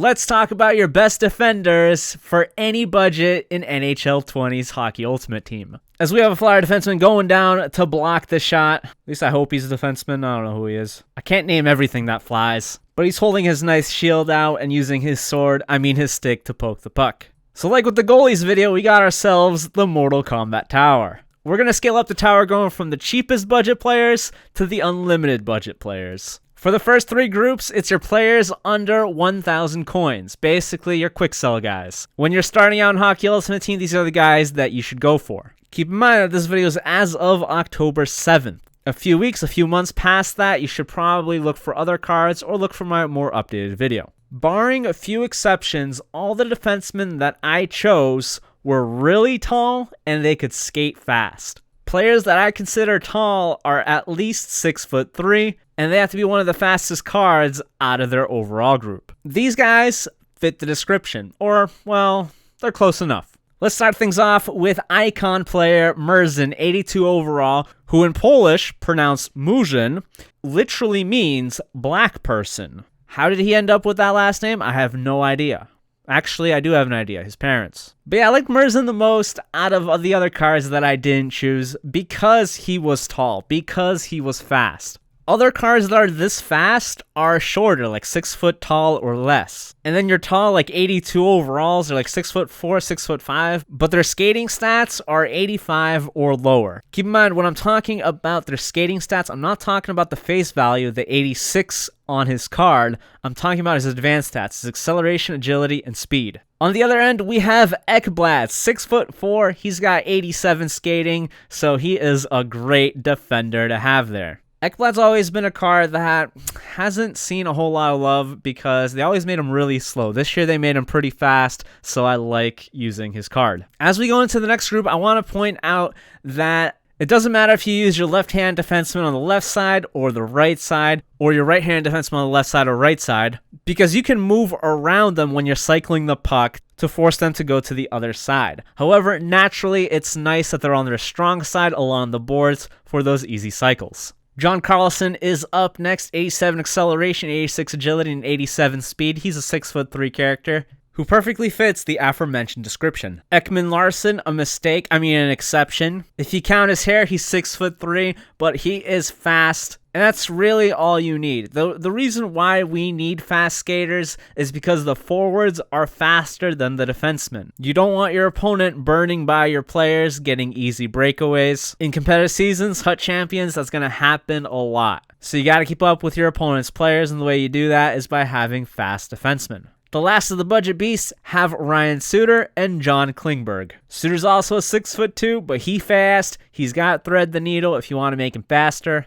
let's talk about your best defenders for any budget in NHL 20's Hockey Ultimate Team. As we have a Flyer defenseman going down to block the shot. At least I hope he's a defenseman. I don't know who he is. I can't name everything that flies. But he's holding his nice shield out and using his his stick to poke the puck. So like with the goalies video, we got ourselves the Mortal Kombat Tower. We're going to scale up the tower going from the cheapest budget players to the unlimited budget players. For the first 3 groups, it's your players under 1,000 coins. Basically, your quick sell guys. When you're starting out in Hockey Ultimate Team, these are the guys that you should go for. Keep in mind that this video is as of October 7th. A few months past that, you should probably look for other cards or look for my more updated video. Barring a few exceptions, all the defensemen that I chose were really tall and they could skate fast. Players that I consider tall are at least 6'3", and they have to be one of the fastest cards out of their overall group. These guys fit the description, or, well, they're close enough. Let's start things off with icon player MURZYN, 82 overall, who in Polish, pronounced MUZZIN, literally means black person. How did he end up with that last name? I have no idea. Actually, I do have an idea. His parents. But yeah, I like MURZYN the most out of the other cards that I didn't choose because he was tall, because he was fast. Other cards that are this fast are shorter, like 6 foot tall or less. And then you're tall, like 82 overalls, they're like 6'4", 6'5", but their skating stats are 85 or lower. Keep in mind, when I'm talking about their skating stats, I'm not talking about the face value, the 86 on his card. I'm talking about his advanced stats, his acceleration, agility, and speed. On the other end, we have EKBLAD, 6'4", he's got 87 skating, so he is a great defender to have there. EKBLAD's always been a card that hasn't seen a whole lot of love because they always made him really slow. This year they made him pretty fast, so I like using his card. As we go into the next group, I want to point out that it doesn't matter if you use your left-hand defenseman on the left side or the right side, or your right-hand defenseman on the left side or right side, because you can move around them when you're cycling the puck to force them to go to the other side. However, naturally, it's nice that they're on their strong side along the boards for those easy cycles. John KARLSSON is up next, 87 acceleration, 86 agility, and 87 speed. He's a 6'3" character who perfectly fits the aforementioned description. Ekman Larsson, an exception. If you count his hair, he's 6'3", but he is fast, and that's really all you need. The reason why we need fast skaters is because the forwards are faster than the defensemen. You don't want your opponent burning by your players, getting easy breakaways. In competitive seasons, HUT champions, that's going to happen a lot. So you got to keep up with your opponent's players, and the way you do that is by having fast defensemen. The last of the budget beasts have Ryan SUTER and John KLINGBERG. SUTER's also a 6'2", but he fast. He's got thread the needle if you want to make him faster.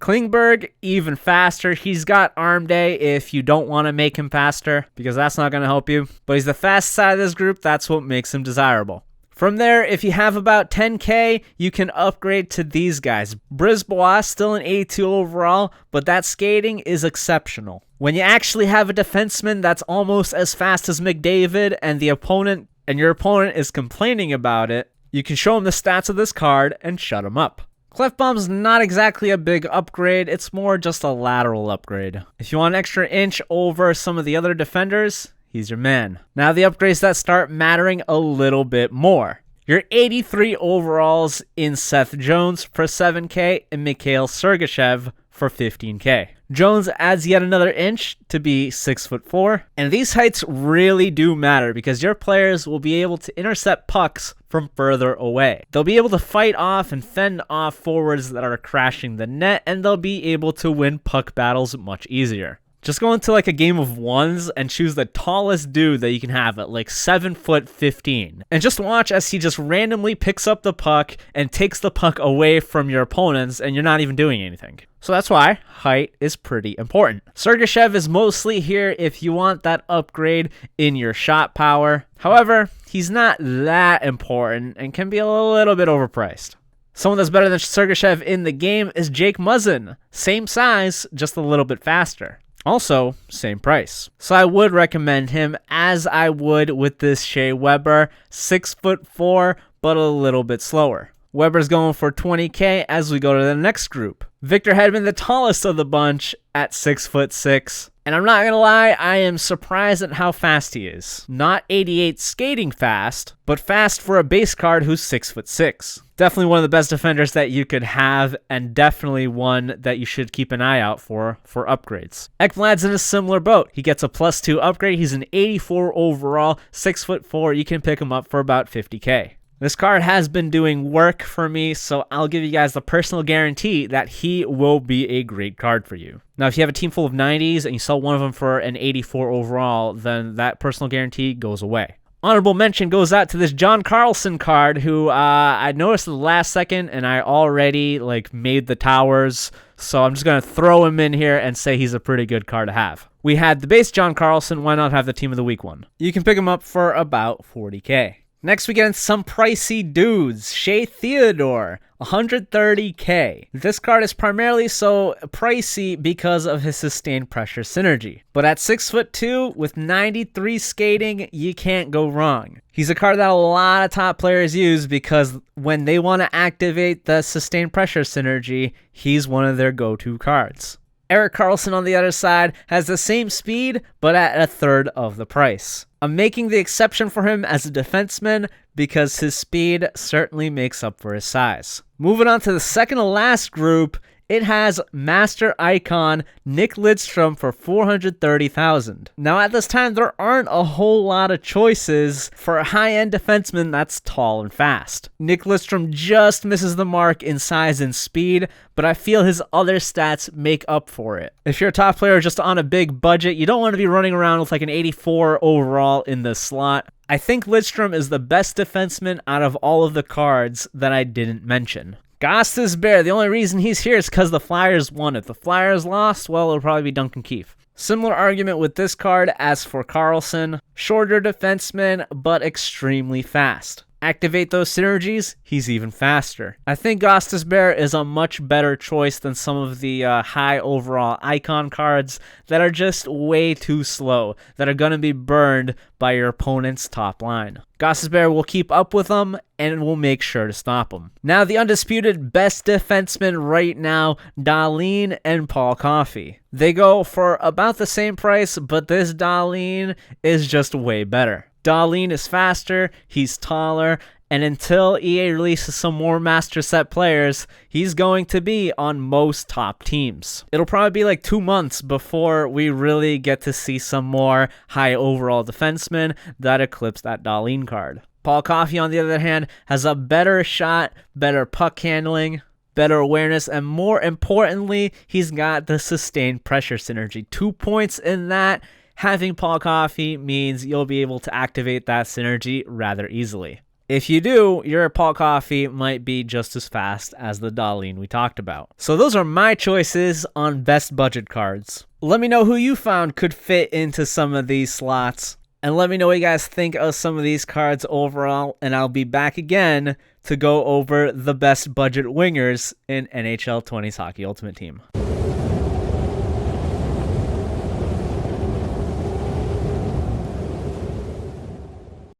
KLINGBERG, even faster. He's got arm day if you don't want to make him faster, because that's not going to help you. But he's the fast side of this group. That's what makes him desirable. From there, if you have about 10k, you can upgrade to these guys. Brisbois, still an 82 overall, but that skating is exceptional. When you actually have a defenseman that's almost as fast as McDavid and your opponent is complaining about it, you can show him the stats of this card and shut him up. Clefbaum's not exactly a big upgrade, it's more just a lateral upgrade. If you want an extra inch over some of the other defenders, he's your man. Now the upgrades that start mattering a little bit more. Your 83 overalls in Seth Jones for 7k and Mikhail Sergachev for 15k. Jones adds yet another inch to be 6'4", and these heights really do matter because your players will be able to intercept pucks from further away. They'll be able to fight off and fend off forwards that are crashing the net, and they'll be able to win puck battles much easier. Just go into like a game of ones and choose the tallest dude that you can have at like 7'15", and just watch as he just randomly picks up the puck and takes the puck away from your opponents, and you're not even doing anything. So that's why height is pretty important. Sergachev is mostly here if you want that upgrade in your shot power. However, he's not that important and can be a little bit overpriced. Someone that's better than Sergachev in the game is Jake Muzzin. Same size, just a little bit faster. Also, same price. So I would recommend him as I would with this Shea Weber, 6'4", but a little bit slower. Weber's going for 20K as we go to the next group. Victor Hedman, the tallest of the bunch, at 6'6". And I'm not going to lie, I am surprised at how fast he is. Not 88 skating fast, but fast for a base card who's 6'6". Definitely one of the best defenders that you could have, and definitely one that you should keep an eye out for upgrades. EKBLAD's in a similar boat. He gets a +2 upgrade. He's an 84 overall, 6'4". You can pick him up for about 50K. This card has been doing work for me, so I'll give you guys the personal guarantee that he will be a great card for you. Now, if you have a team full of 90s and you sell one of them for an 84 overall, then that personal guarantee goes away. Honorable mention goes out to this John CARLSON card, who I noticed at the last second, and I already made the towers, so I'm just going to throw him in here and say he's a pretty good card to have. We had the base John CARLSON, why not have the Team of the Week one? You can pick him up for about 40K. Next, we get into some pricey dudes. SHEA THEODORE, 130K. This card is primarily so pricey because of his sustained pressure synergy. But at 6'2", with 93 skating, you can't go wrong. He's a card that a lot of top players use because when they want to activate the sustained pressure synergy, he's one of their go-to cards. ERIK KARLSSON on the other side has the same speed, but at a third of the price. I'm making the exception for him as a defenseman because his speed certainly makes up for his size. Moving on to the second to last group, it has Master Icon Nick LIDSTROM for 430,000. Now at this time, there aren't a whole lot of choices for a high-end defenseman that's tall and fast. Nick LIDSTROM just misses the mark in size and speed, but I feel his other stats make up for it. If you're a top player just on a big budget, you don't want to be running around with an 84 overall in the slot. I think LIDSTROM is the best defenseman out of all of the cards that I didn't mention. Gostisbehere, the only reason he's here is because the Flyers won. If the Flyers lost, well, it'll probably be Duncan Keith. Similar argument with this card as for CARLSON. Shorter defenseman, but extremely fast. Activate those synergies, he's even faster. I think Gostisbehere is a much better choice than some of the high overall icon cards that are just way too slow, that are going to be burned by your opponent's top line. Gostisbehere will keep up with them and will make sure to stop them. Now, the undisputed best defensemen right now, Dahlin and Paul Coffey. They go for about the same price, but this Dahlin is just way better. Dahlin is faster, he's taller, and until EA releases some more Master Set players, he's going to be on most top teams. It'll probably be 2 months before we really get to see some more high overall defensemen that eclipse that Dahlin card. Paul Coffey, on the other hand, has a better shot, better puck handling, better awareness, and more importantly, he's got the sustained pressure synergy. 2 points in that. Having Paul Coffey means you'll be able to activate that synergy rather easily. If you do, your Paul Coffey might be just as fast as the Dahlin we talked about. So those are my choices on best budget cards. Let me know who you found could fit into some of these slots. And let me know what you guys think of some of these cards overall. And I'll be back again to go over the best budget wingers in NHL 20's Hockey Ultimate Team.